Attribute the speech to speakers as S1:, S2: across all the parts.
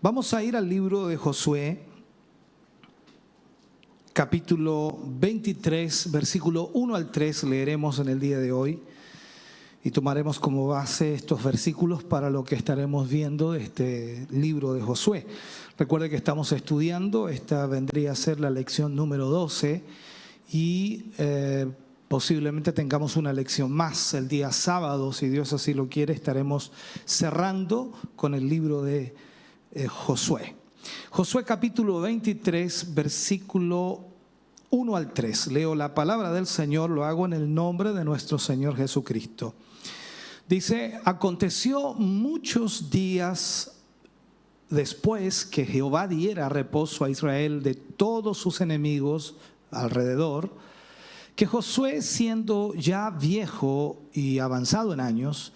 S1: Vamos a ir al libro de Josué, capítulo 23, versículo 1 al 3, leeremos en el día de hoy y tomaremos como base estos versículos para lo que estaremos viendo de este libro de Josué. Recuerde que estamos estudiando, esta vendría a ser la lección número 12 y posiblemente tengamos una lección más el día sábado, si Dios así lo quiere, estaremos cerrando con el libro de Josué. Josué capítulo 23, versículo 1 al 3. Leo la palabra del Señor, lo hago en el nombre de nuestro Señor Jesucristo. Dice: aconteció muchos días después que Jehová diera reposo a Israel de todos sus enemigos alrededor, que Josué, siendo ya viejo y avanzado en años,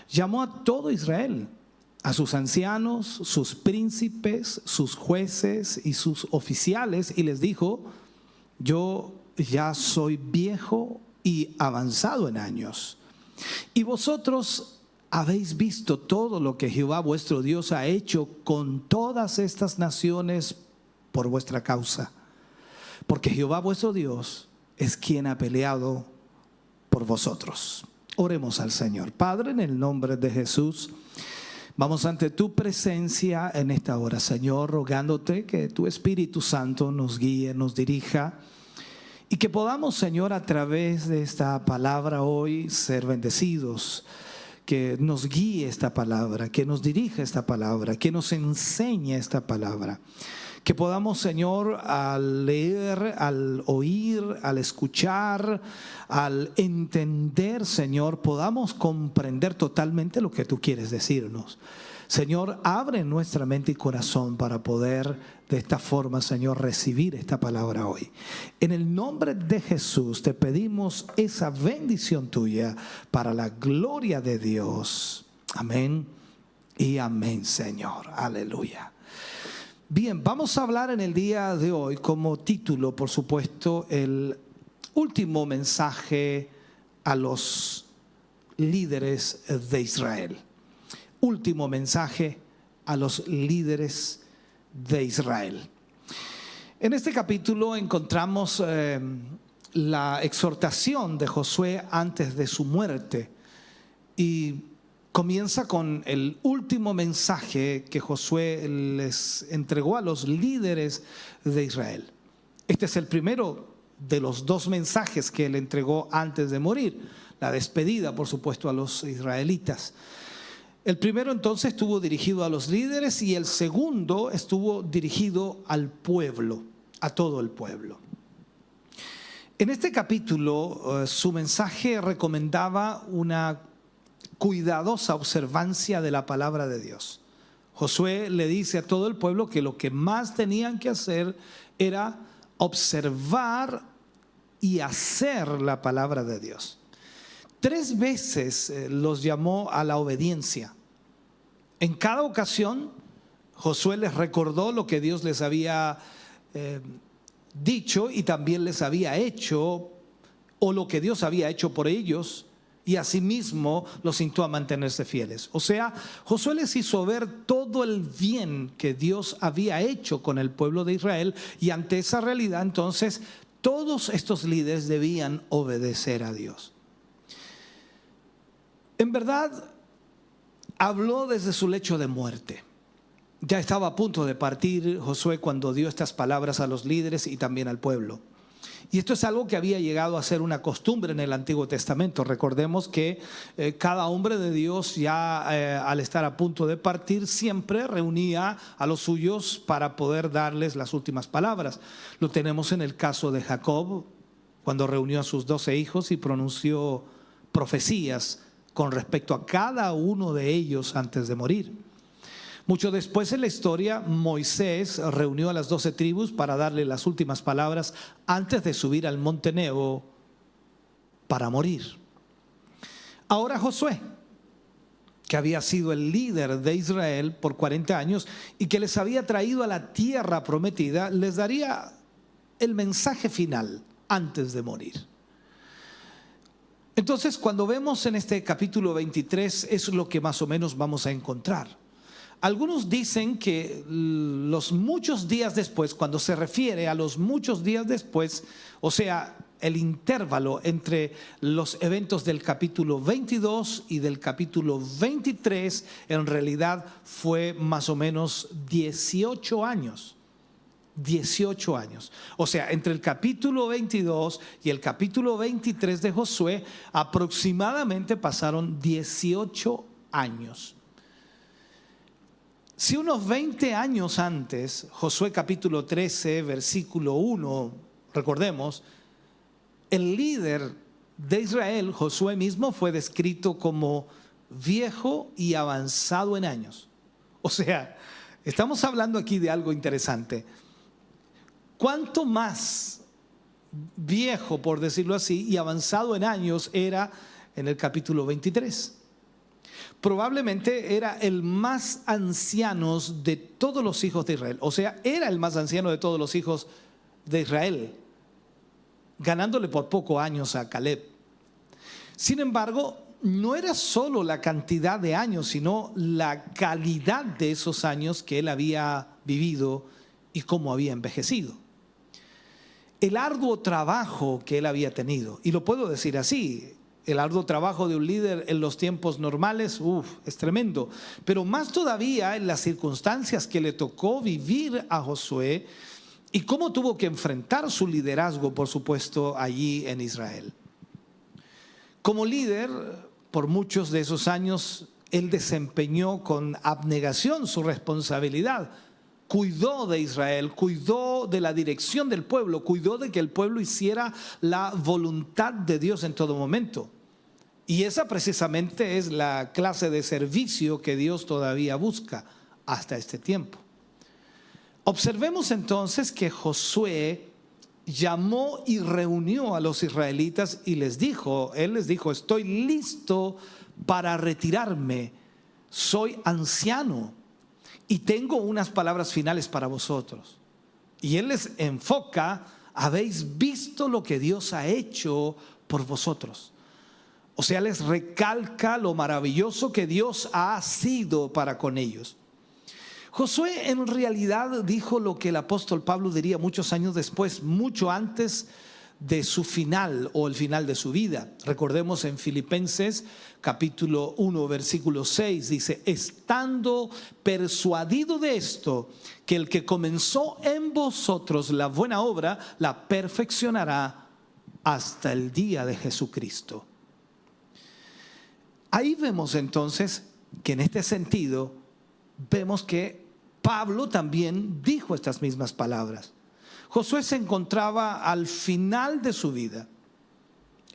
S1: llamó a todo Israel, a sus ancianos, sus príncipes, sus jueces y sus oficiales, y les dijo: yo ya soy viejo y avanzado en años, y vosotros habéis visto todo lo que Jehová vuestro Dios ha hecho con todas estas naciones por vuestra causa, porque Jehová vuestro Dios es quien ha peleado por vosotros. Oremos al Señor. Padre, en el nombre de Jesús, vamos ante tu presencia en esta hora, Señor, rogándote que tu Espíritu Santo nos guíe, nos dirija y que podamos, Señor, a través de esta palabra hoy ser bendecidos. Que nos guíe esta palabra, que nos dirija esta palabra, que nos enseñe esta palabra. Que podamos, Señor, al leer, al oír, al escuchar, al entender, Señor, podamos comprender totalmente lo que tú quieres decirnos. Señor, abre nuestra mente y corazón para poder de esta forma, Señor, recibir esta palabra hoy. En el nombre de Jesús te pedimos esa bendición tuya para la gloria de Dios. Amén y amén, Señor. Aleluya. Bien, vamos a hablar en el día de hoy como título, por supuesto, el último mensaje a los líderes de Israel. Último mensaje a los líderes de Israel. En este capítulo encontramos la exhortación de Josué antes de su muerte y comienza con el último mensaje que Josué les entregó a los líderes de Israel. Este es el primero de los dos mensajes que él entregó antes de morir. La despedida, por supuesto, a los israelitas. El primero entonces estuvo dirigido a los líderes y el segundo estuvo dirigido al pueblo, a todo el pueblo. En este capítulo su mensaje recomendaba una cuidadosa observancia de la palabra de Dios. Josué le dice a todo el pueblo que lo que más tenían que hacer era observar y hacer la palabra de Dios. 3 veces los llamó a la obediencia. En cada ocasión Josué les recordó lo que Dios les había dicho y también les había hecho, o lo que Dios había hecho por ellos, y asimismo los instó a mantenerse fieles. O sea, Josué les hizo ver todo el bien que Dios había hecho con el pueblo de Israel, y ante esa realidad entonces todos estos líderes debían obedecer a Dios. En verdad, habló desde su lecho de muerte. Ya estaba a punto de partir Josué cuando dio estas palabras a los líderes y también al pueblo. Y esto es algo que había llegado a ser una costumbre en el Antiguo Testamento. Recordemos que cada hombre de Dios ya al estar a punto de partir siempre reunía a los suyos para poder darles las últimas palabras. Lo tenemos en el caso de Jacob, cuando reunió a sus 12 hijos y pronunció profecías con respecto a cada uno de ellos antes de morir. Mucho después en la historia, Moisés reunió a las 12 tribus para darle las últimas palabras antes de subir al monte Nebo para morir. Ahora Josué, que había sido el líder de Israel por 40 años y que les había traído a la tierra prometida, les daría el mensaje final antes de morir. Entonces, cuando vemos en este capítulo 23, es lo que más o menos vamos a encontrar. Algunos dicen que los muchos días después, cuando se refiere a los muchos días después, o sea, el intervalo entre los eventos del capítulo 22 y del capítulo 23, en realidad fue más o menos 18 años. 18 años. O sea, entre el capítulo 22 y el capítulo 23 de Josué, aproximadamente pasaron 18 años. Si unos 20 años antes, Josué capítulo 13, versículo 1, recordemos, el líder de Israel, Josué mismo, fue descrito como viejo y avanzado en años. O sea, estamos hablando aquí de algo interesante. ¿Cuánto más viejo, por decirlo así, y avanzado en años era en el capítulo 23? Probablemente era el más anciano de todos los hijos de Israel. O sea, era el más anciano de todos los hijos de Israel, ganándole por pocos años a Caleb. Sin embargo, no era solo la cantidad de años, sino la calidad de esos años que él había vivido y cómo había envejecido. El arduo trabajo que él había tenido, y lo puedo decir así, el arduo trabajo de un líder en los tiempos normales, es tremendo. Pero más todavía en las circunstancias que le tocó vivir a Josué y cómo tuvo que enfrentar su liderazgo, por supuesto, allí en Israel. Como líder, por muchos de esos años, él desempeñó con abnegación su responsabilidad. Cuidó de Israel, cuidó de la dirección del pueblo, cuidó de que el pueblo hiciera la voluntad de Dios en todo momento. Y esa precisamente es la clase de servicio que Dios todavía busca hasta este tiempo. Observemos entonces que Josué llamó y reunió a los israelitas y él les dijo, estoy listo para retirarme, soy anciano y tengo unas palabras finales para vosotros. Y él les enfoca, habéis visto lo que Dios ha hecho por vosotros. O sea, les recalca lo maravilloso que Dios ha sido para con ellos. Josué en realidad dijo lo que el apóstol Pablo diría muchos años después, mucho antes de su final o el final de su vida. Recordemos en Filipenses capítulo 1 versículo 6 dice, estando persuadido de esto, que el que comenzó en vosotros la buena obra, la perfeccionará hasta el día de Jesucristo. Ahí vemos entonces que en este sentido vemos que Pablo también dijo estas mismas palabras. Josué se encontraba al final de su vida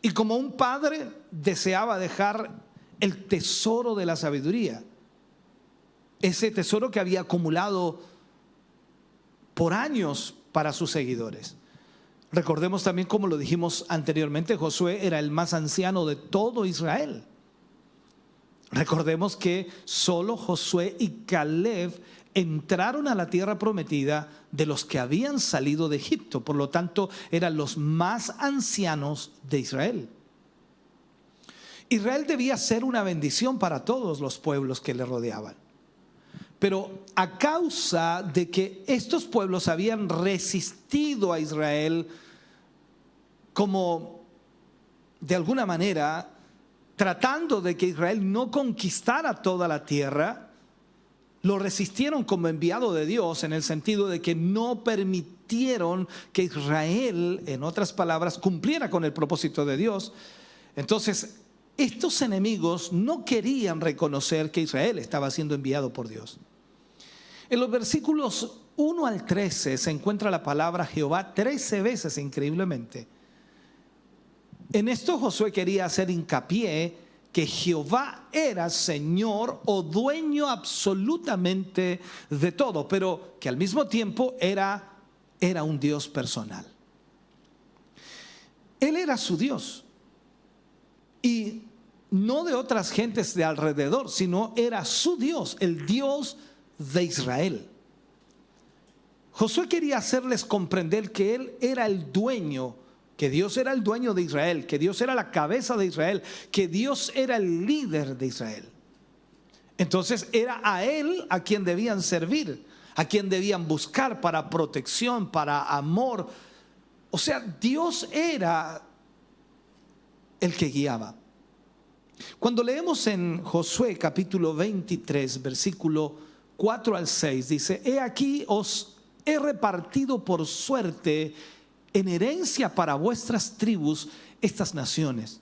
S1: y como un padre deseaba dejar el tesoro de la sabiduría, ese tesoro que había acumulado por años para sus seguidores. Recordemos también, como lo dijimos anteriormente, Josué era el más anciano de todo Israel. Recordemos que solo Josué y Caleb entraron a la tierra prometida de los que habían salido de Egipto. Por lo tanto, eran los más ancianos de Israel. Israel debía ser una bendición para todos los pueblos que le rodeaban. Pero a causa de que estos pueblos habían resistido a Israel como de alguna manera tratando de que Israel no conquistara toda la tierra, lo resistieron como enviado de Dios en el sentido de que no permitieron que Israel, en otras palabras, cumpliera con el propósito de Dios. Entonces, estos enemigos no querían reconocer que Israel estaba siendo enviado por Dios. En los versículos 1 al 13 se encuentra la palabra Jehová 13 veces, increíblemente. En esto Josué quería hacer hincapié que Jehová era Señor o dueño absolutamente de todo, pero que al mismo tiempo era un Dios personal. Él era su Dios y no de otras gentes de alrededor, sino era su Dios, el Dios de Israel. Josué quería hacerles comprender que él era el dueño, que Dios era el dueño de Israel, que Dios era la cabeza de Israel, que Dios era el líder de Israel. Entonces era a él a quien debían servir, a quien debían buscar para protección, para amor. O sea, Dios era el que guiaba. Cuando leemos en Josué capítulo 23, versículo 4 al 6, dice: he aquí os he repartido por suerte en herencia para vuestras tribus estas naciones,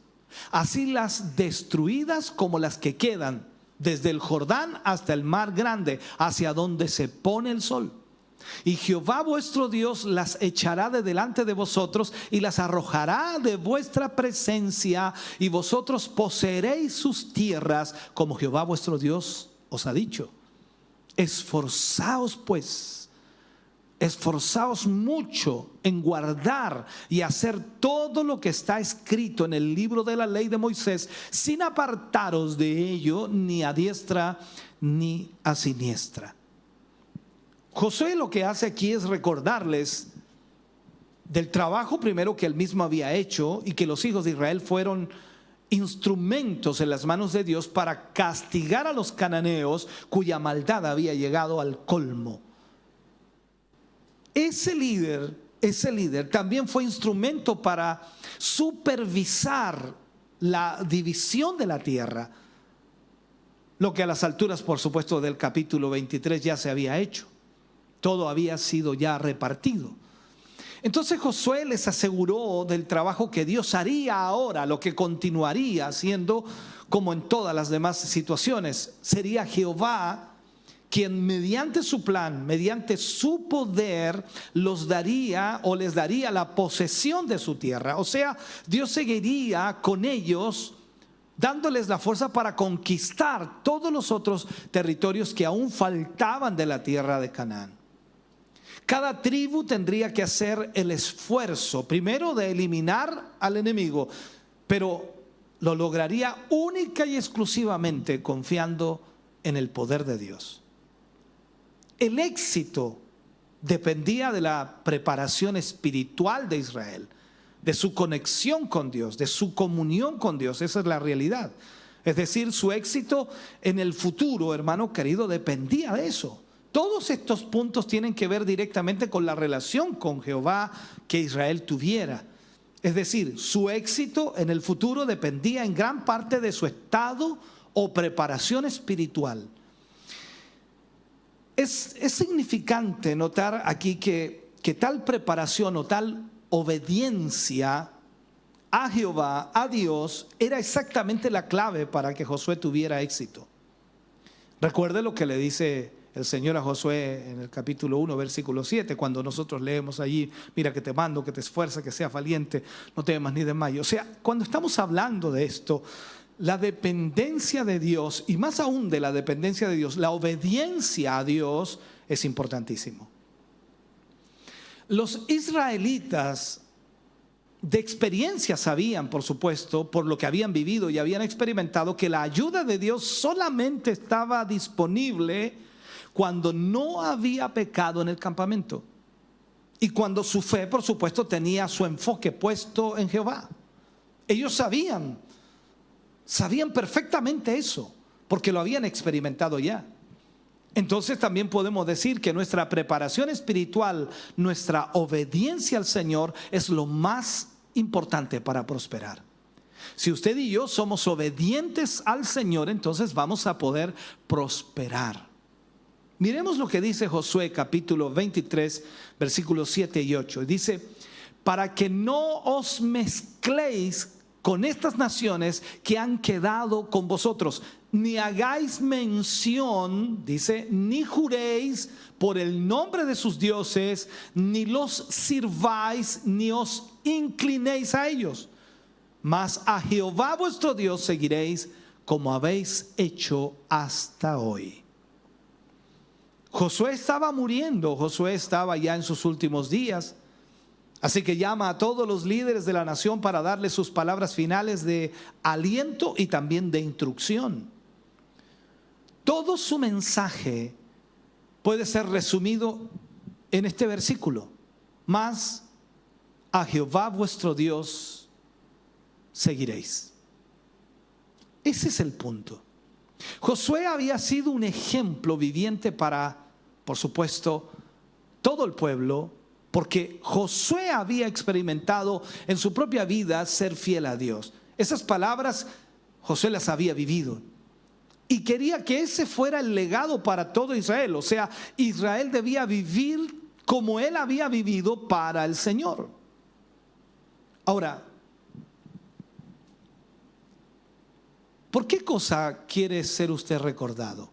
S1: así las destruidas como las que quedan, desde el Jordán hasta el mar grande, hacia donde se pone el sol. Y Jehová vuestro Dios las echará de delante de vosotros y las arrojará de vuestra presencia, y vosotros poseeréis sus tierras, como Jehová vuestro Dios os ha dicho. Esforzaos pues, esforzaos mucho en guardar y hacer todo lo que está escrito en el libro de la ley de Moisés, sin apartaros de ello ni a diestra ni a siniestra. Josué lo que hace aquí es recordarles del trabajo primero que él mismo había hecho, y que los hijos de Israel fueron instrumentos en las manos de Dios para castigar a los cananeos cuya maldad había llegado al colmo. Ese líder también fue instrumento para supervisar la división de la tierra, lo que a las alturas, por supuesto, del capítulo 23 ya se había hecho. Todo había sido ya repartido. Entonces Josué les aseguró del trabajo que Dios haría ahora, lo que continuaría haciendo como en todas las demás situaciones. Sería Jehová quien mediante su plan, mediante su poder, los daría o les daría la posesión de su tierra. O sea, Dios seguiría con ellos, dándoles la fuerza para conquistar todos los otros territorios que aún faltaban de la tierra de Canaán. Cada tribu tendría que hacer el esfuerzo, primero, de eliminar al enemigo, pero lo lograría única y exclusivamente confiando en el poder de Dios. El éxito dependía de la preparación espiritual de Israel, de su conexión con Dios, de su comunión con Dios. Esa es la realidad. Es decir, su éxito en el futuro, hermano querido, dependía de eso. Todos estos puntos tienen que ver directamente con la relación con Jehová que Israel tuviera. Es decir, su éxito en el futuro dependía en gran parte de su estado o preparación espiritual. Es significante notar aquí que tal preparación o tal obediencia a Jehová, a Dios, era exactamente la clave para que Josué tuviera éxito. Recuerde lo que le dice el Señor a Josué en el capítulo 1, versículo 7, cuando nosotros leemos allí: mira que te mando, que te esfuerces, que seas valiente, no temas ni desmayes. O sea, cuando estamos hablando de esto, la dependencia de Dios, y más aún de la dependencia de Dios, la obediencia a Dios es importantísimo. Los israelitas de experiencia sabían, por supuesto, por lo que habían vivido y habían experimentado, que la ayuda de Dios solamente estaba disponible cuando no había pecado en el campamento y cuando su fe, por supuesto, tenía su enfoque puesto en Jehová. Ellos sabían perfectamente eso, porque lo habían experimentado ya. Entonces también podemos decir que nuestra preparación espiritual, nuestra obediencia al Señor es lo más importante para prosperar. Si usted y yo somos obedientes al Señor, entonces vamos a poder prosperar. Miremos lo que dice Josué capítulo 23, versículos 7 y 8. Dice: para que no os mezcléis con estas naciones que han quedado con vosotros, ni hagáis mención, dice, ni juréis por el nombre de sus dioses, ni los sirváis, ni os inclinéis a ellos, mas a Jehová vuestro Dios seguiréis, como habéis hecho hasta hoy. Josué estaba muriendo, Josué estaba ya en sus últimos días. Así que llama a todos los líderes de la nación para darles sus palabras finales de aliento y también de instrucción. Todo su mensaje puede ser resumido en este versículo: mas a Jehová vuestro Dios seguiréis. Ese es el punto. Josué había sido un ejemplo viviente para, por supuesto, todo el pueblo, porque Josué había experimentado en su propia vida ser fiel a Dios. Esas palabras Josué las había vivido y quería que ese fuera el legado para todo Israel. O sea, Israel debía vivir como él había vivido para el Señor. Ahora, ¿por qué cosa quiere ser usted recordado?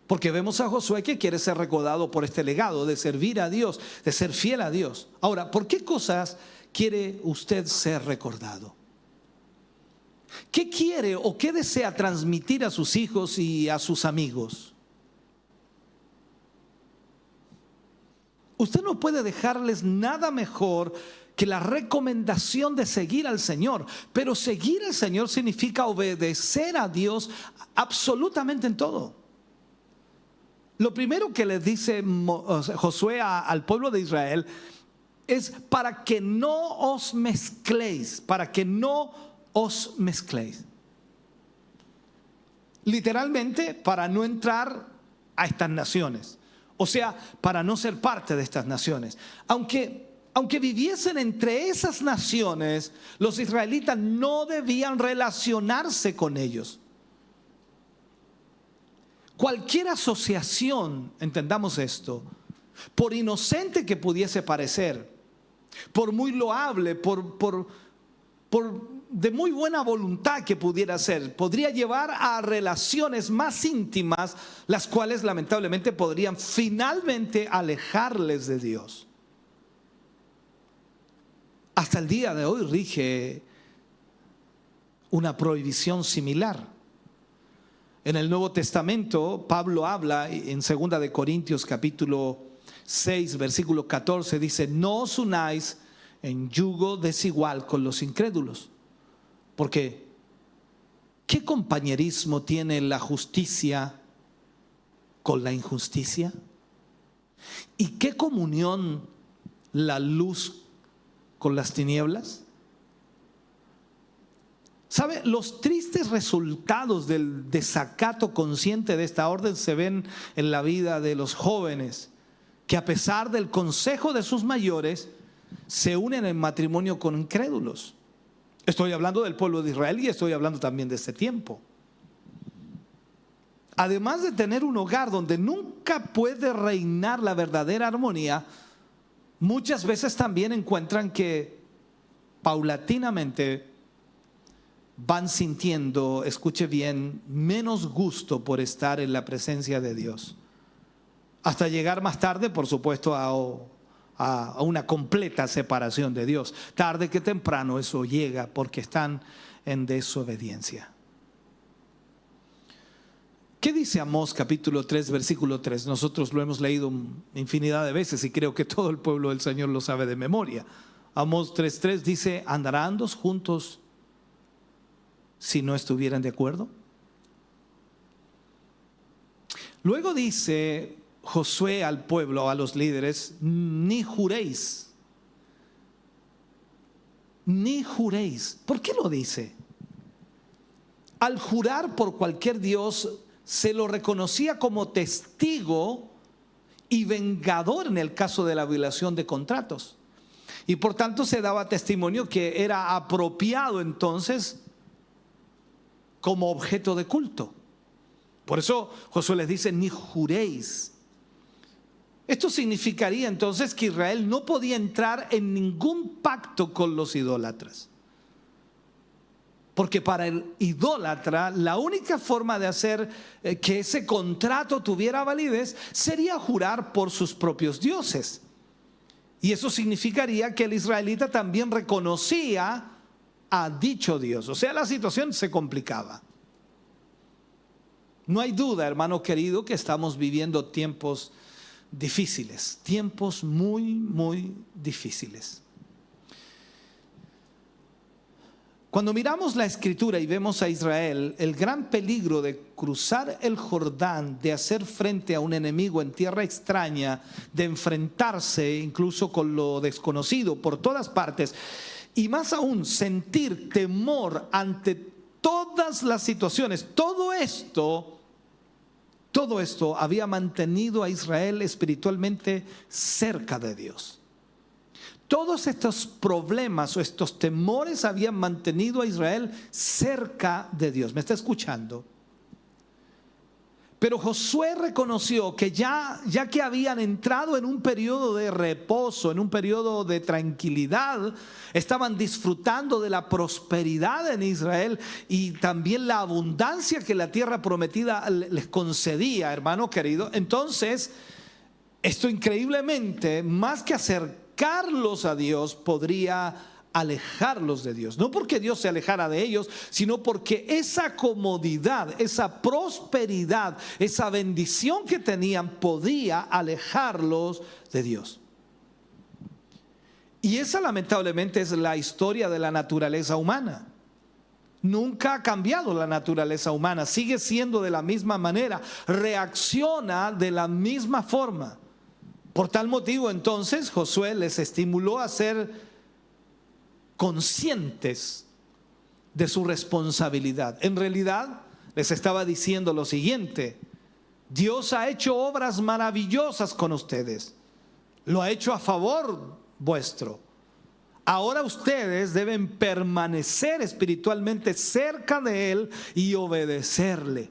S1: Porque vemos a Josué que quiere ser recordado por este legado de servir a Dios, de ser fiel a Dios. Ahora, ¿por qué cosas quiere usted ser recordado? ¿Qué quiere o qué desea transmitir a sus hijos y a sus amigos? Usted no puede dejarles nada mejor que la recomendación de seguir al Señor. Pero seguir al Señor significa obedecer a Dios absolutamente en todo. Lo primero que les dice Josué al pueblo de Israel es para que no os mezcléis, para que no os mezcléis. Literalmente, para no entrar a estas naciones. O sea, para no ser parte de estas naciones. Aunque viviesen entre esas naciones, los israelitas no debían relacionarse con ellos. Cualquier asociación, entendamos esto, por inocente que pudiese parecer, por muy loable, por de muy buena voluntad que pudiera ser, podría llevar a relaciones más íntimas, las cuales lamentablemente podrían finalmente alejarles de Dios. Hasta el día de hoy rige una prohibición similar. En el Nuevo Testamento, Pablo habla en 2 de Corintios capítulo 6, versículo 14, dice: no os unáis en yugo desigual con los incrédulos. Porque ¿qué compañerismo tiene la justicia con la injusticia? ¿Y qué comunión la luz con las tinieblas? ¿Sabe? Los tristes resultados del desacato consciente de esta orden se ven en la vida de los jóvenes que, a pesar del consejo de sus mayores, se unen en matrimonio con incrédulos. Estoy hablando del pueblo de Israel y estoy hablando también de este tiempo. Además de tener un hogar donde nunca puede reinar la verdadera armonía, muchas veces también encuentran que paulatinamente van sintiendo, escuche bien, menos gusto por estar en la presencia de Dios. Hasta llegar más tarde, por supuesto, a una completa separación de Dios. Tarde que temprano eso llega porque están en desobediencia. ¿Qué dice Amós capítulo 3, versículo 3? Nosotros lo hemos leído infinidad de veces y creo que todo el pueblo del Señor lo sabe de memoria. Amós 3:3 dice: ¿andarán dos juntos si no estuvieran de acuerdo? Luego dice Josué al pueblo, a los líderes: ni juréis. Ni juréis. ¿Por qué lo dice? Al jurar por cualquier dios, se lo reconocía como testigo y vengador en el caso de la violación de contratos. Y por tanto se daba testimonio que era apropiado entonces como objeto de culto. Por eso Josué les dice: ni juréis. Esto significaría entonces que Israel no podía entrar en ningún pacto con los idólatras. Porque para el idólatra la única forma de hacer que ese contrato tuviera validez sería jurar por sus propios dioses. Y eso significaría que el israelita también reconocía a dicho Dios. O sea, la situación se complicaba. No hay duda, hermano querido, que estamos viviendo tiempos difíciles, tiempos muy, muy difíciles. Cuando miramos la Escritura y vemos a Israel, el gran peligro de cruzar el Jordán, de hacer frente a un enemigo en tierra extraña, de enfrentarse incluso con lo desconocido por todas partes, y más aún sentir temor ante todas las situaciones. Todo esto había mantenido a Israel espiritualmente cerca de Dios. Todos estos problemas o estos temores habían mantenido a Israel cerca de Dios. ¿Me está escuchando? Pero Josué reconoció que ya que habían entrado en un periodo de reposo, en un periodo de tranquilidad, estaban disfrutando de la prosperidad en Israel y también la abundancia que la tierra prometida les concedía, hermano querido. Entonces, esto increíblemente, más que acercarlos a Dios, podría alejarlos de Dios. No porque Dios se alejara de ellos, sino porque esa comodidad, esa prosperidad, esa bendición que tenían podía alejarlos de Dios. Y esa lamentablemente es la historia de la naturaleza humana. Nunca ha cambiado la naturaleza humana, sigue siendo de la misma manera, reacciona de la misma forma. Por tal motivo, entonces, Josué les estimuló a ser conscientes de su responsabilidad. En realidad, les estaba diciendo lo siguiente: Dios ha hecho obras maravillosas con ustedes, lo ha hecho a favor vuestro. Ahora ustedes deben permanecer espiritualmente cerca de Él y obedecerle.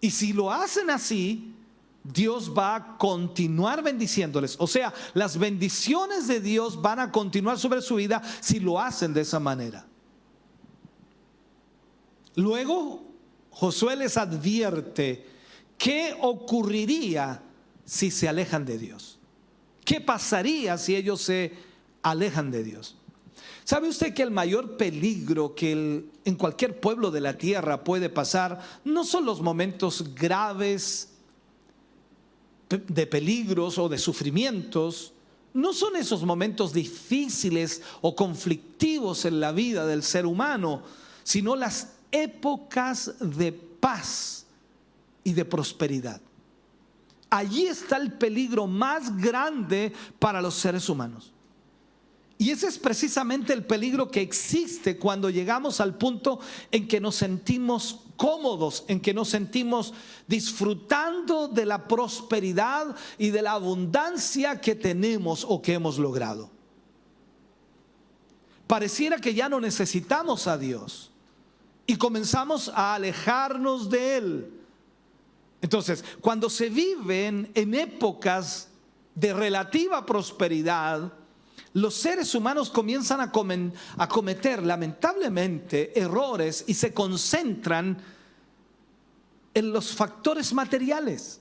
S1: Y si lo hacen así, Dios va a continuar bendiciéndoles. O sea, las bendiciones de Dios van a continuar sobre su vida si lo hacen de esa manera. Luego, Josué les advierte qué ocurriría si se alejan de Dios. ¿Qué pasaría si ellos se alejan de Dios? ¿Sabe usted que el mayor peligro que en cualquier pueblo de la tierra puede pasar no son los momentos graves de peligros o de sufrimientos? No son esos momentos difíciles o conflictivos en la vida del ser humano, sino las épocas de paz y de prosperidad. Allí está el peligro más grande para los seres humanos. Y ese es precisamente el peligro que existe cuando llegamos al punto en que nos sentimos cómodos, en que nos sentimos disfrutando de la prosperidad y de la abundancia que tenemos o que hemos logrado. Pareciera que ya no necesitamos a Dios y comenzamos a alejarnos de Él. Entonces, cuando se viven en épocas de relativa prosperidad, los seres humanos comienzan a cometer lamentablemente errores y se concentran en los factores materiales.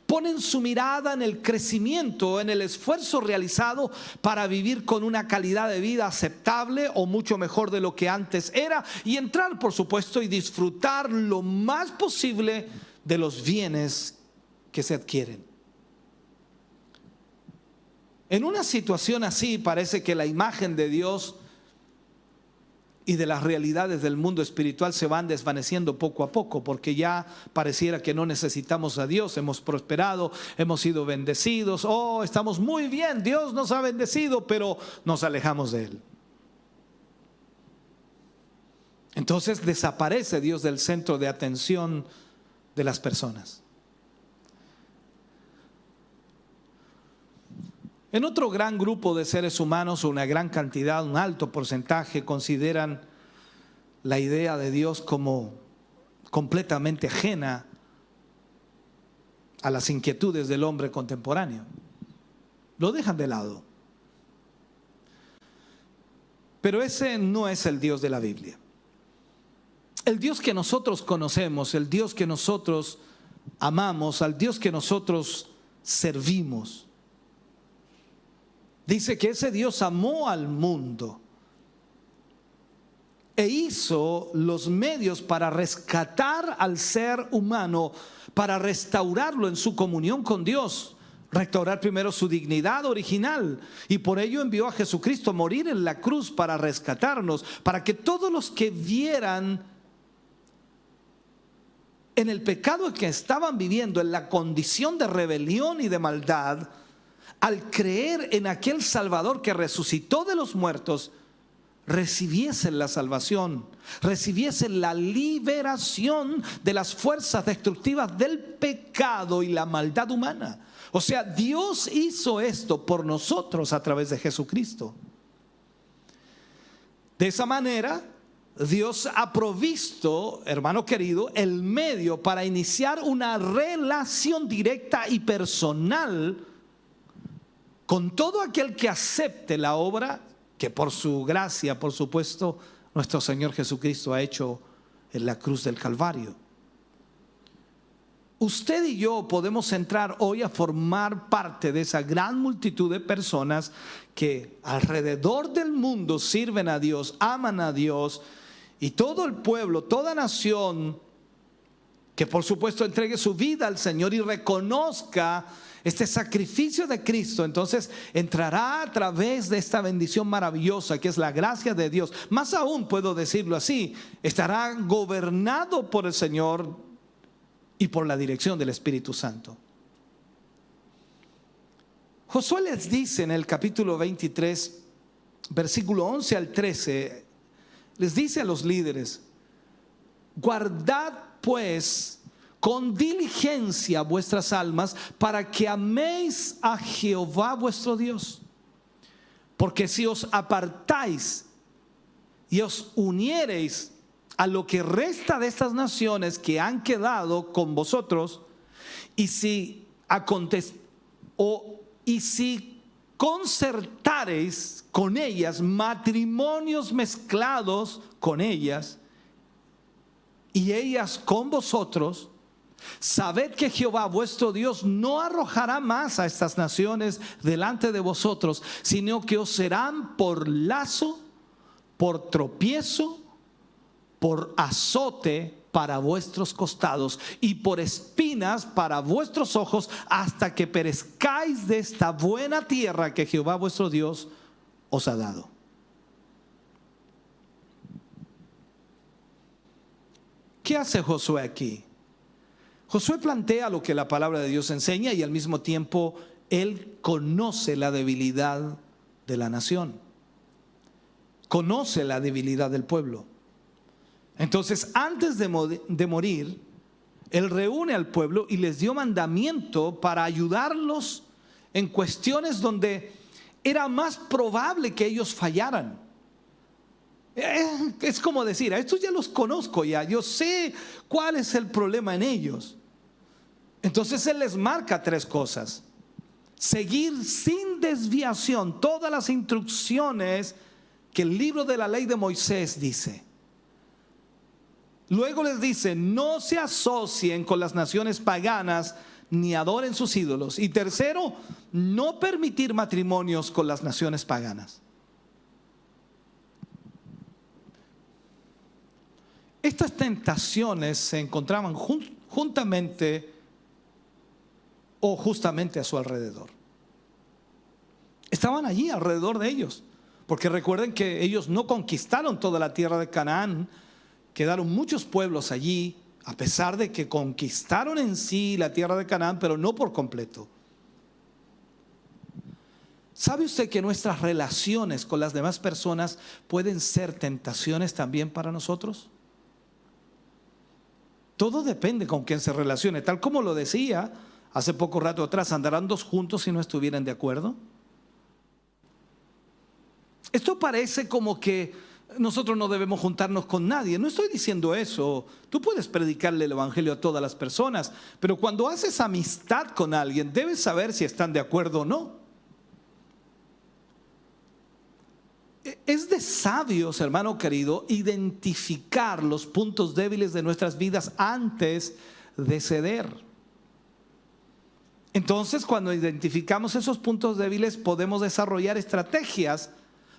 S1: Ponen su mirada en el crecimiento, en el esfuerzo realizado para vivir con una calidad de vida aceptable o mucho mejor de lo que antes era, y entrar, por supuesto, y disfrutar lo más posible de los bienes que se adquieren. En una situación así parece que la imagen de Dios y de las realidades del mundo espiritual se van desvaneciendo poco a poco, porque ya pareciera que no necesitamos a Dios, hemos prosperado, hemos sido bendecidos, estamos muy bien, Dios nos ha bendecido, pero nos alejamos de Él. Entonces desaparece Dios del centro de atención de las personas. En otro gran grupo de seres humanos, una gran cantidad, un alto porcentaje, consideran la idea de Dios como completamente ajena a las inquietudes del hombre contemporáneo. Lo dejan de lado. Pero ese no es el Dios de la Biblia. El Dios que nosotros conocemos, el Dios que nosotros amamos, al Dios que nosotros servimos, dice que ese Dios amó al mundo e hizo los medios para rescatar al ser humano, para restaurarlo en su comunión con Dios, restaurar primero su dignidad original, y por ello envió a Jesucristo a morir en la cruz para rescatarnos, para que todos los que vieran en el pecado que estaban viviendo, en la condición de rebelión y de maldad, al creer en aquel Salvador que resucitó de los muertos, recibiesen la salvación recibiesen la liberación de las fuerzas destructivas del pecado y la maldad humana. O sea, Dios hizo esto por nosotros a través de Jesucristo. De esa manera, Dios ha provisto, hermano querido, el medio para iniciar una relación directa y personal con todo aquel que acepte la obra que por su gracia, por supuesto, nuestro Señor Jesucristo ha hecho en la cruz del Calvario. Usted y yo podemos entrar hoy a formar parte de esa gran multitud de personas que alrededor del mundo sirven a Dios, aman a Dios, y todo el pueblo, toda nación que por supuesto entregue su vida al Señor y reconozca este sacrificio de Cristo, entonces entrará a través de esta bendición maravillosa que es la gracia de Dios. Más aún, puedo decirlo así, estará gobernado por el Señor y por la dirección del Espíritu Santo. Josué les dice en el capítulo 23, versículo 11 al 13, les dice a los líderes: guardad pues con diligencia vuestras almas, para que améis a Jehová vuestro Dios. Porque si os apartáis y os uniereis a lo que resta de estas naciones que han quedado con vosotros, y si concertareis con ellas matrimonios mezclados con ellas, y ellas con vosotros, sabed que Jehová vuestro Dios no arrojará más a estas naciones delante de vosotros, sino que os serán por lazo, por tropiezo, por azote para vuestros costados y por espinas para vuestros ojos, hasta que perezcáis de esta buena tierra que Jehová vuestro Dios os ha dado. ¿Qué hace Josué aquí? Josué plantea lo que la palabra de Dios enseña, y al mismo tiempo él conoce la debilidad de la nación, conoce la debilidad del pueblo. Entonces, antes de morir, él reúne al pueblo y les dio mandamiento para ayudarlos en cuestiones donde era más probable que ellos fallaran. Es como decir: a estos ya los conozco, ya yo sé cuál es el problema en ellos. Entonces él les marca 3 cosas: seguir sin desviación todas las instrucciones que el libro de la ley de Moisés dice. Luego les dice: no se asocien con las naciones paganas ni adoren sus ídolos. Y tercero, no permitir matrimonios con las naciones paganas. Estas tentaciones se encontraban juntamente o justamente a su alrededor. Estaban allí alrededor de ellos, porque recuerden que ellos no conquistaron toda la tierra de Canaán. Quedaron muchos pueblos allí, a pesar de que conquistaron en sí la tierra de Canaán, pero no por completo. ¿Sabe usted que nuestras relaciones con las demás personas pueden ser tentaciones también para nosotros? Todo depende con quién se relacione. Tal como lo decía hace poco rato atrás: ¿andarán 2 juntos si no estuvieran de acuerdo? Esto parece como que nosotros no debemos juntarnos con nadie. No estoy diciendo eso. Tú puedes predicarle el evangelio a todas las personas, pero cuando haces amistad con alguien, debes saber si están de acuerdo o no. Es de sabios, hermano querido, identificar los puntos débiles de nuestras vidas antes de ceder. Entonces, cuando identificamos esos puntos débiles, podemos desarrollar estrategias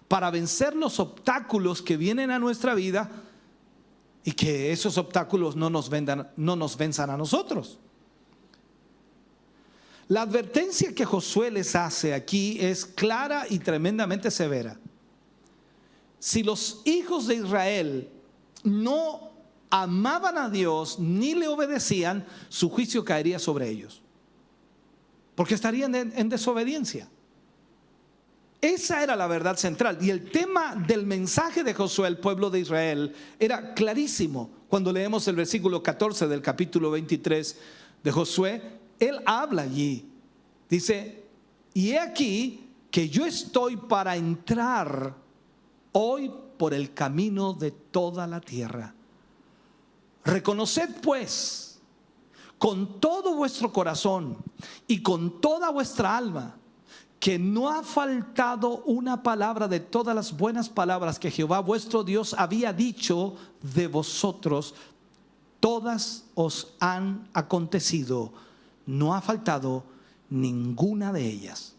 S1: para vencer los obstáculos que vienen a nuestra vida, y que esos obstáculos no nos venzan a nosotros. La advertencia que Josué les hace aquí es clara y tremendamente severa. Si los hijos de Israel no amaban a Dios ni le obedecían, su juicio caería sobre ellos, porque estarían en desobediencia. Esa era la verdad central. Y el tema del mensaje de Josué al pueblo de Israel era clarísimo. Cuando leemos el versículo 14 del capítulo 23 de Josué, él habla allí. Dice, y he aquí que yo estoy para entrar hoy por el camino de toda la tierra. Reconoced pues con todo vuestro corazón y con toda vuestra alma que no ha faltado una palabra de todas las buenas palabras que Jehová vuestro Dios había dicho de vosotros. Todas os han acontecido, no ha faltado ninguna de ellas.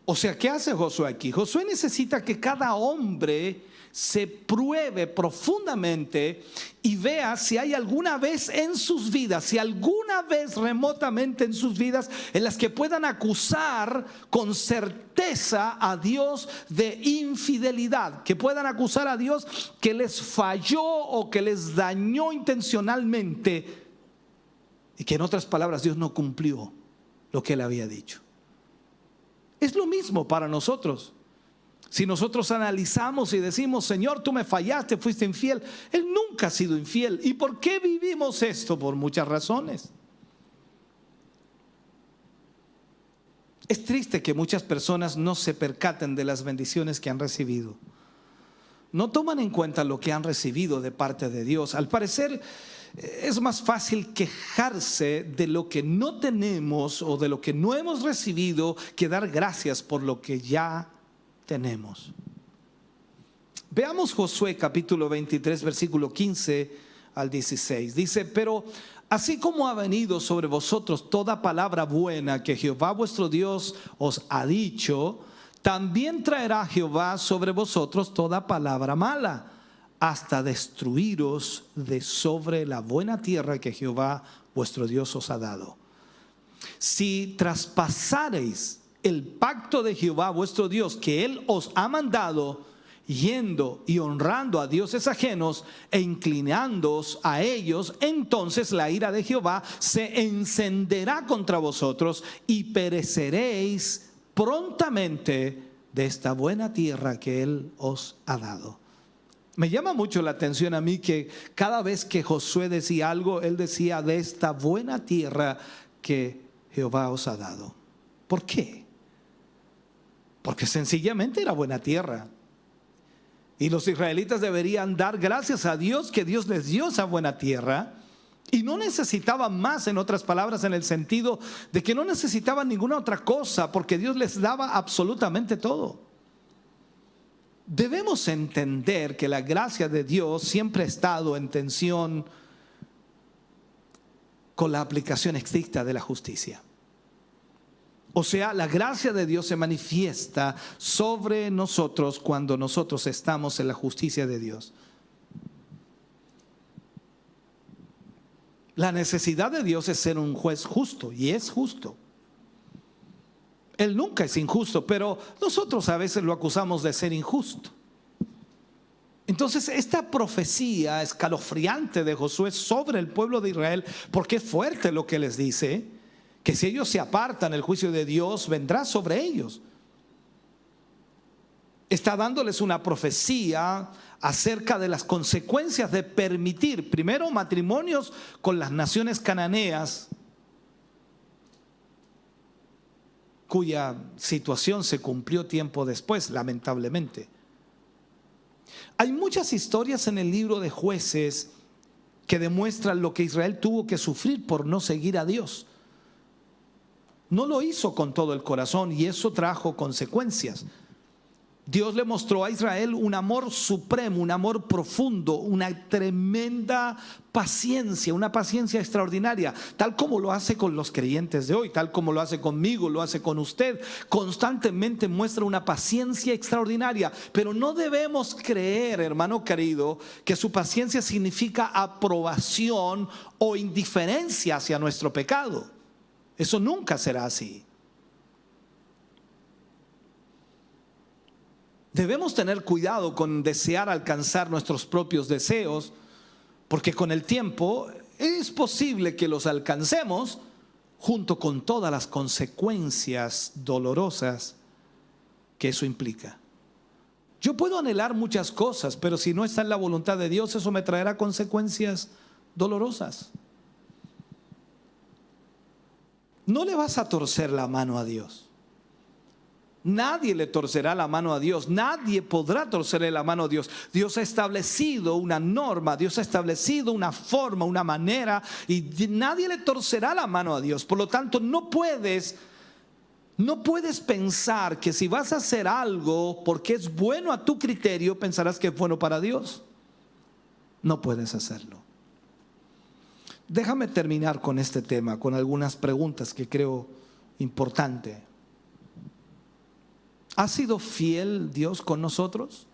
S1: O sea, ¿qué hace Josué aquí? Josué necesita que cada hombre se pruebe profundamente y vea si hay alguna vez en sus vidas, si alguna vez remotamente en sus vidas en las que puedan acusar con certeza a Dios de infidelidad, que puedan acusar a Dios que les falló o que les dañó intencionalmente y que en otras palabras Dios no cumplió lo que él había dicho. Es lo mismo para nosotros. Si nosotros analizamos y decimos, Señor, tú me fallaste, fuiste infiel. Él nunca ha sido infiel. ¿Y por qué vivimos esto? Por muchas razones. Es triste que muchas personas no se percaten de las bendiciones que han recibido. No toman en cuenta lo que han recibido de parte de Dios. Al parecer, es más fácil quejarse de lo que no tenemos o de lo que no hemos recibido que dar gracias por lo que ya tenemos. Veamos Josué capítulo 23 versículo 15 al 16. Dice, pero así como ha venido sobre vosotros toda palabra buena que Jehová vuestro Dios os ha dicho, también traerá Jehová sobre vosotros toda palabra mala, hasta destruiros de sobre la buena tierra que Jehová vuestro Dios os ha dado. Si traspasareis el pacto de Jehová vuestro Dios que Él os ha mandado, yendo y honrando a dioses ajenos e inclinándoos a ellos, entonces la ira de Jehová se encenderá contra vosotros y pereceréis prontamente de esta buena tierra que Él os ha dado. Me llama mucho la atención a mí que cada vez que Josué decía algo, él decía de esta buena tierra que Jehová os ha dado. ¿Por qué? Porque sencillamente era buena tierra. Y los israelitas deberían dar gracias a Dios que Dios les dio esa buena tierra. Y no necesitaban más, en otras palabras, en el sentido de que no necesitaban ninguna otra cosa, porque Dios les daba absolutamente todo. Debemos entender que la gracia de Dios siempre ha estado en tensión con la aplicación estricta de la justicia. O sea, la gracia de Dios se manifiesta sobre nosotros cuando nosotros estamos en la justicia de Dios. La necesidad de Dios es ser un juez justo, y es justo. Él nunca es injusto, pero nosotros a veces lo acusamos de ser injusto. Entonces, esta profecía escalofriante de Josué sobre el pueblo de Israel, porque es fuerte lo que les dice, que si ellos se apartan, el juicio de Dios vendrá sobre ellos. Está dándoles una profecía acerca de las consecuencias de permitir, primero, matrimonios con las naciones cananeas, cuya situación se cumplió tiempo después, lamentablemente. Hay muchas historias en el libro de Jueces que demuestran lo que Israel tuvo que sufrir por no seguir a Dios. No lo hizo con todo el corazón y eso trajo consecuencias. Dios le mostró a Israel un amor supremo, un amor profundo, una tremenda paciencia, una paciencia extraordinaria, tal como lo hace con los creyentes de hoy, tal como lo hace conmigo, lo hace con usted. Constantemente muestra una paciencia extraordinaria, pero no debemos creer, hermano querido, que su paciencia significa aprobación o indiferencia hacia nuestro pecado. Eso nunca será así. Debemos tener cuidado con desear alcanzar nuestros propios deseos, porque con el tiempo es posible que los alcancemos junto con todas las consecuencias dolorosas que eso implica. Yo puedo anhelar muchas cosas, pero si no está en la voluntad de Dios, eso me traerá consecuencias dolorosas. No le vas a torcer la mano a Dios. Nadie le torcerá la mano a Dios. Nadie podrá torcerle la mano a Dios. Dios ha establecido una norma, Dios ha establecido una forma, una manera, y nadie le torcerá la mano a Dios. Por lo tanto, no puedes pensar que si vas a hacer algo porque es bueno a tu criterio, pensarás que es bueno para Dios. No puedes hacerlo. Déjame terminar con este tema, con algunas preguntas que creo importantes. ¿Ha sido fiel Dios con nosotros?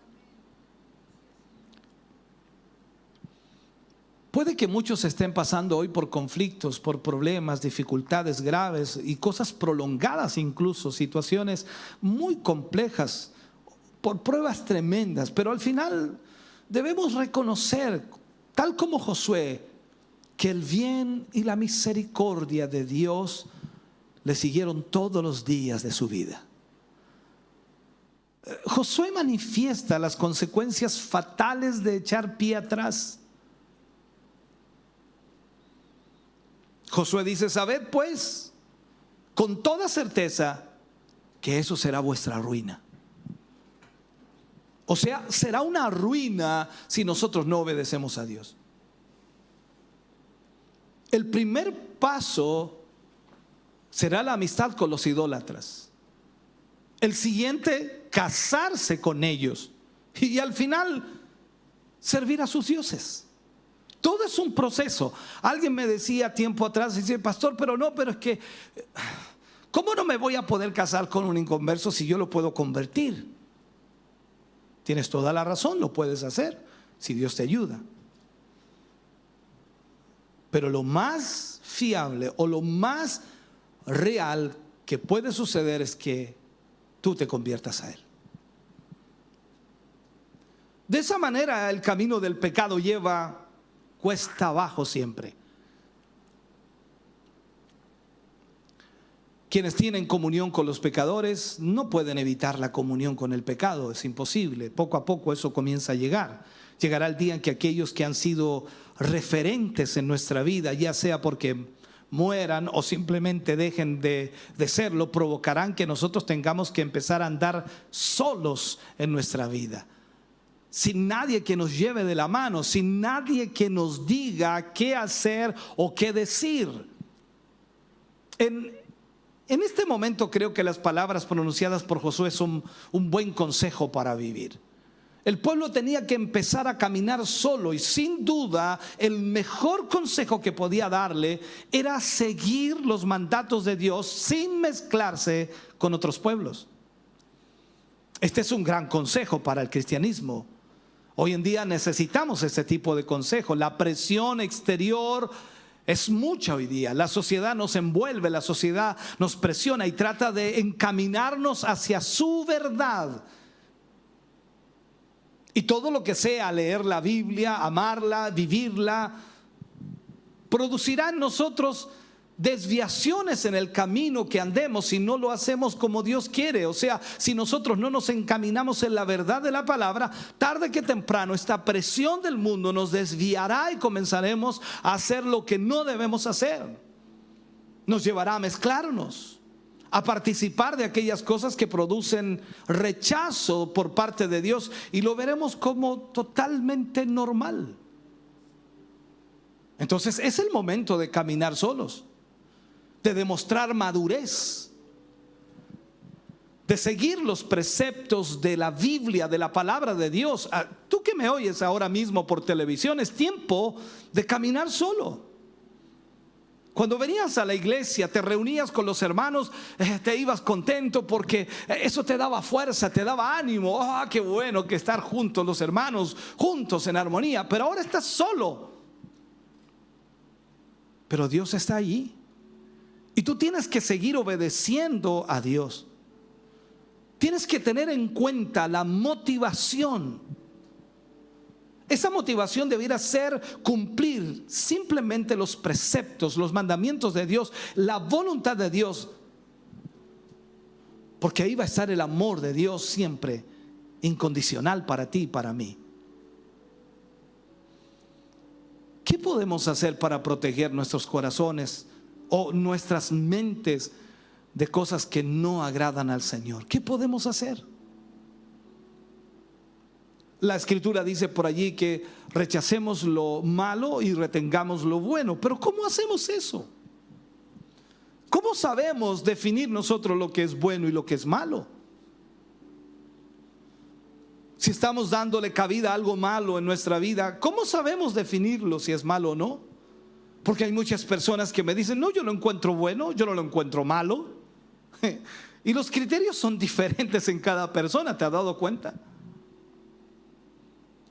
S1: Puede que muchos estén pasando hoy por conflictos, por problemas, dificultades graves y cosas prolongadas, incluso situaciones muy complejas, por pruebas tremendas, pero al final debemos reconocer, tal como Josué, que el bien y la misericordia de Dios le siguieron todos los días de su vida. Josué manifiesta las consecuencias fatales de echar pie atrás. Josué dice: sabed pues con toda certeza que eso será vuestra ruina. O sea, será una ruina si nosotros no obedecemos a Dios. El primer paso será la amistad con los idólatras. El siguiente, casarse con ellos. Y al final, servir a sus dioses. Todo es un proceso. Alguien me decía tiempo atrás, dice: pastor, pero es que, ¿cómo no me voy a poder casar con un inconverso si yo lo puedo convertir? Tienes toda la razón, lo puedes hacer si Dios te ayuda. Pero lo más fiable o lo más real que puede suceder es que tú te conviertas a Él. De esa manera el camino del pecado lleva cuesta abajo siempre. Quienes tienen comunión con los pecadores no pueden evitar la comunión con el pecado, es imposible. Poco a poco eso comienza a llegar. Llegará el día en que aquellos que han sido referentes en nuestra vida, ya sea porque mueran o simplemente dejen de serlo, provocarán que nosotros tengamos que empezar a andar solos en nuestra vida, sin nadie que nos lleve de la mano, sin nadie que nos diga qué hacer o qué decir. En este momento creo que las palabras pronunciadas por Josué son un buen consejo para vivir. El pueblo tenía que empezar a caminar solo, y sin duda el mejor consejo que podía darle era seguir los mandatos de Dios sin mezclarse con otros pueblos. Este es un gran consejo para el cristianismo. Hoy en día necesitamos este tipo de consejo. La presión exterior es mucha hoy día. La sociedad nos envuelve, la sociedad nos presiona y trata de encaminarnos hacia su verdad. Y todo lo que sea leer la Biblia, amarla, vivirla, producirá en nosotros desviaciones en el camino que andemos si no lo hacemos como Dios quiere. O sea, si nosotros no nos encaminamos en la verdad de la palabra, tarde que temprano esta presión del mundo nos desviará y comenzaremos a hacer lo que no debemos hacer. Nos llevará a mezclarnos, a participar de aquellas cosas que producen rechazo por parte de Dios, y lo veremos como totalmente normal. Entonces es el momento de caminar solos, de demostrar madurez, de seguir los preceptos de la Biblia, de la palabra de Dios. Tú que me oyes ahora mismo por televisión, es tiempo de caminar solo. Cuando venías a la iglesia, te reunías con los hermanos, te ibas contento porque eso te daba fuerza, te daba ánimo. ¡Oh, qué bueno que estar juntos los hermanos, juntos en armonía! Pero ahora estás solo. Pero Dios está allí, y tú tienes que seguir obedeciendo a Dios. Tienes que tener en cuenta la motivación. Esa motivación debiera ser cumplir simplemente los preceptos, los mandamientos de Dios, la voluntad de Dios. Porque ahí va a estar el amor de Dios siempre, incondicional para ti y para mí. ¿Qué podemos hacer para proteger nuestros corazones o nuestras mentes de cosas que no agradan al Señor? ¿Qué podemos hacer? La Escritura dice por allí que rechacemos lo malo y retengamos lo bueno. Pero ¿cómo hacemos eso? ¿Cómo sabemos definir nosotros lo que es bueno y lo que es malo? Si estamos dándole cabida a algo malo en nuestra vida, ¿cómo sabemos definirlo si es malo o no? Porque hay muchas personas que me dicen, no, yo lo encuentro bueno, yo no lo encuentro malo. Y los criterios son diferentes en cada persona, ¿te has dado cuenta?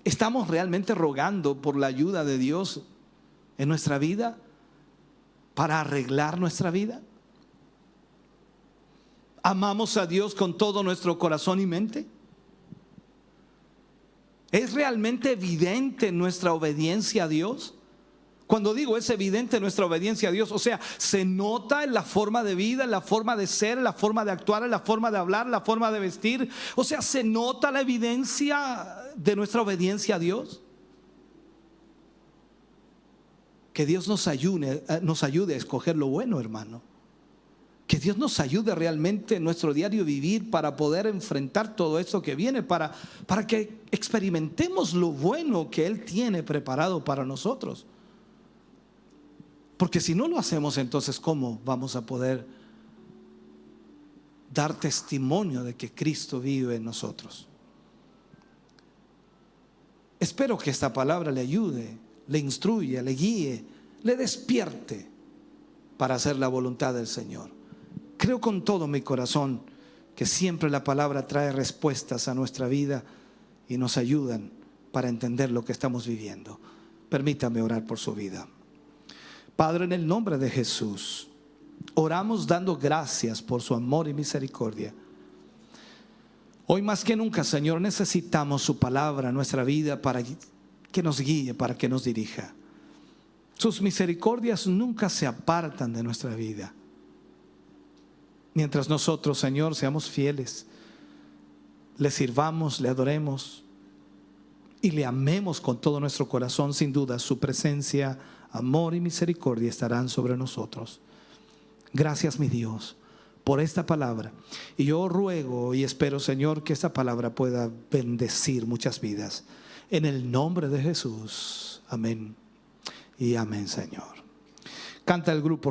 S1: ¿Estamos realmente rogando por la ayuda de Dios en nuestra vida para arreglar nuestra vida? ¿Amamos a Dios con todo nuestro corazón y mente? ¿Es realmente evidente nuestra obediencia a Dios? Cuando digo es evidente nuestra obediencia a Dios, o sea, se nota en la forma de vida, en la forma de ser, en la forma de actuar, en la forma de hablar, en la forma de vestir. O sea, se nota la evidencia de nuestra obediencia a Dios. Que Dios nos ayude a escoger lo bueno, hermano. Que Dios nos ayude realmente en nuestro diario vivir para poder enfrentar todo esto que viene, para que experimentemos lo bueno que Él tiene preparado para nosotros. Porque si no lo hacemos, entonces ¿cómo vamos a poder dar testimonio de que Cristo vive en nosotros? Espero que esta palabra le ayude, le instruya, le guíe, le despierte para hacer la voluntad del Señor. Creo con todo mi corazón que siempre la palabra trae respuestas a nuestra vida y nos ayudan para entender lo que estamos viviendo. Permítame orar por su vida. Padre, en el nombre de Jesús, oramos dando gracias por su amor y misericordia. Hoy más que nunca, Señor, necesitamos su palabra en nuestra vida para que nos guíe, para que nos dirija. Sus misericordias nunca se apartan de nuestra vida. Mientras nosotros, Señor, seamos fieles, le sirvamos, le adoremos y le amemos con todo nuestro corazón, sin duda su presencia, amor y misericordia estarán sobre nosotros. Gracias, mi Dios, por esta palabra. Y yo ruego y espero, Señor, que esta palabra pueda bendecir muchas vidas. En el nombre de Jesús. Amén y amén, Señor. Canta el grupo.